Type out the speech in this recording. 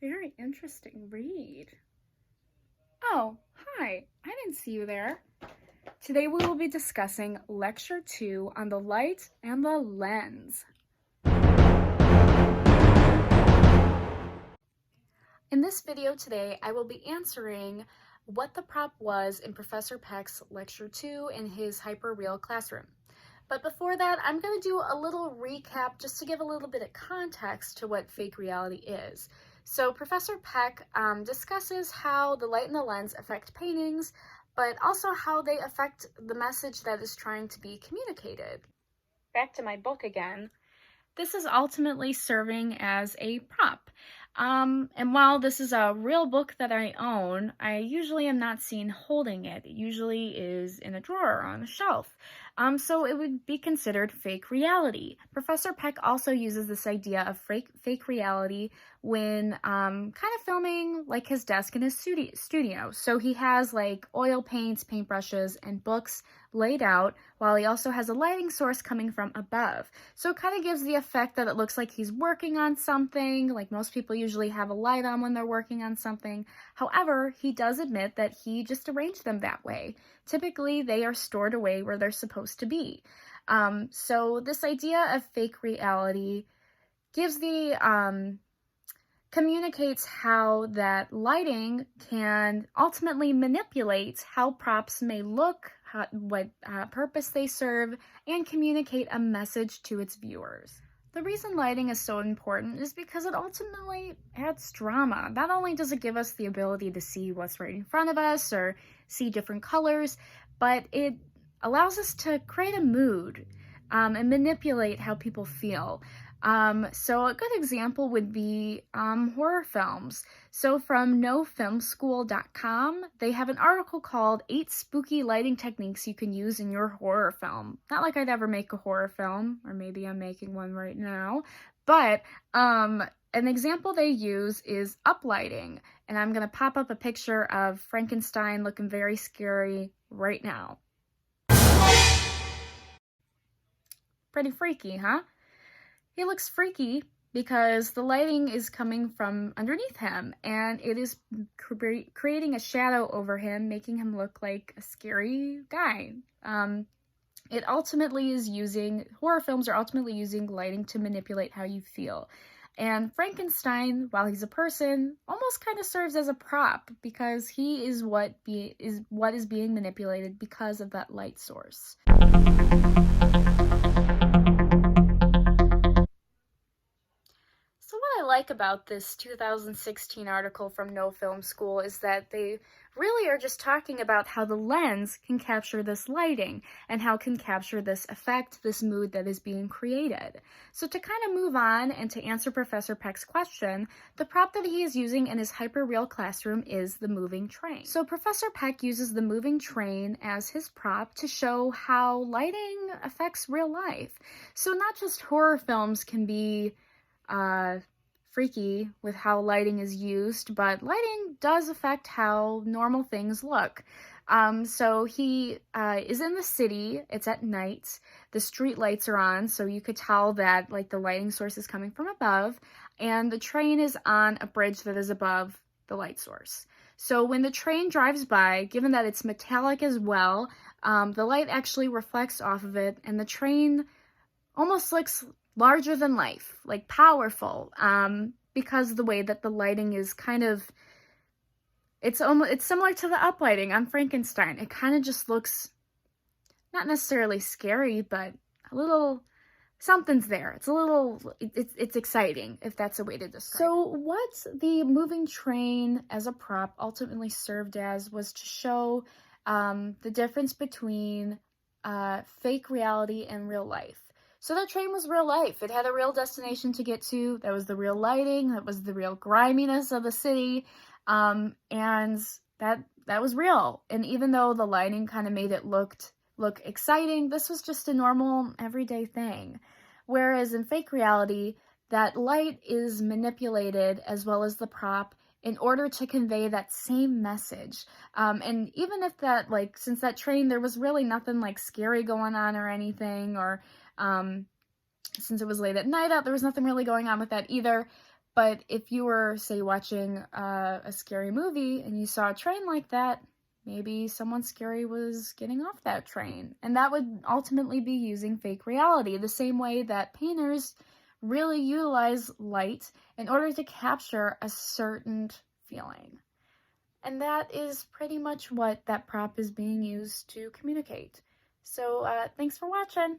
Very interesting read. Oh, hi. I didn't see you there. Today we will be discussing Lecture 2 on the light and the lens. In this video today, I will be answering what the prop was in Professor Peck's Lecture 2 in his hyperreal classroom. But before that, I'm going to do a little recap just to give a little bit of context to what fake reality is. So Professor Peck discusses how the light and the lens affect paintings, but also how they affect the message that is trying to be communicated. Back to my book again. This is ultimately serving as a prop. And while this is a real book that I own, I usually am not seen holding it. It usually is in a drawer or on a shelf. So it would be considered fake reality. Professor Peck also uses this idea of fake reality when kind of filming like his desk in his studio. So he has like oil paints, paintbrushes, and books laid out, while he also has a lighting source coming from above. So it kind of gives the effect that it looks like he's working on something, like most people usually have a light on when they're working on something. However, he does admit that he just arranged them that way. Typically, they are stored away where they're supposed to be. So this idea of fake reality gives communicates how that lighting can ultimately manipulate how props may look, what purpose they serve, and communicate a message to its viewers. The reason lighting is so important is because it ultimately adds drama. Not only does it give us the ability to see what's right in front of us or see different colors, but it allows us to create a mood and manipulate how people feel. So a good example would be horror films. So from nofilmschool.com, they have an article called 8 Spooky Lighting Techniques You Can Use in Your Horror Film. Not like I'd ever make a horror film, or maybe I'm making one right now, but an example they use is uplighting, and I'm going to pop up a picture of Frankenstein looking very scary right now. Pretty freaky, huh? He looks freaky because the lighting is coming from underneath him, and it is creating a shadow over him, making him look like a scary guy. It ultimately is horror films are ultimately using lighting to manipulate how you feel. And Frankenstein, while he's a person, almost kind of serves as a prop because he is what is being manipulated because of that light source. So what I like about this 2016 article from No Film School is that they really are just talking about how the lens can capture this lighting and how it can capture this effect, this mood that is being created. So to kind of move on and to answer Professor Peck's question, the prop that he is using in his hyperreal classroom is the moving train. So Professor Peck uses the moving train as his prop to show how lighting affects real life. So not just horror films can be freaky with how lighting is used, but lighting does affect how normal things look. So he is in the city, it's at night, the street lights are on, so you could tell that like the lighting source is coming from above, and the train is on a bridge that is above the light source. So when the train drives by, given that it's metallic as well, the light actually reflects off of it, and the train almost looks larger than life, like powerful, because of the way that the lighting is kind of, it's similar to the uplighting on Frankenstein. It kind of just looks not necessarily scary, but a little something's there. It's exciting, if that's a way to describe it. So what the moving train as a prop ultimately served as was to show the difference between fake reality and real life. So that train was real life. It had a real destination to get to. That was the real lighting. That was the real griminess of the city. And that was real. And even though the lighting kind of made it look exciting, this was just a normal, everyday thing. Whereas in fake reality, that light is manipulated as well as the prop in order to convey that same message. And even if that, like, since that train, there was really nothing like scary going on or anything, or since it was late at night out, there was nothing really going on with that either. But if you were, say, watching a scary movie and you saw a train like that, maybe someone scary was getting off that train. And that would ultimately be using fake reality, the same way that painters really utilize light in order to capture a certain feeling. And that is pretty much what that prop is being used to communicate. So thanks for watching.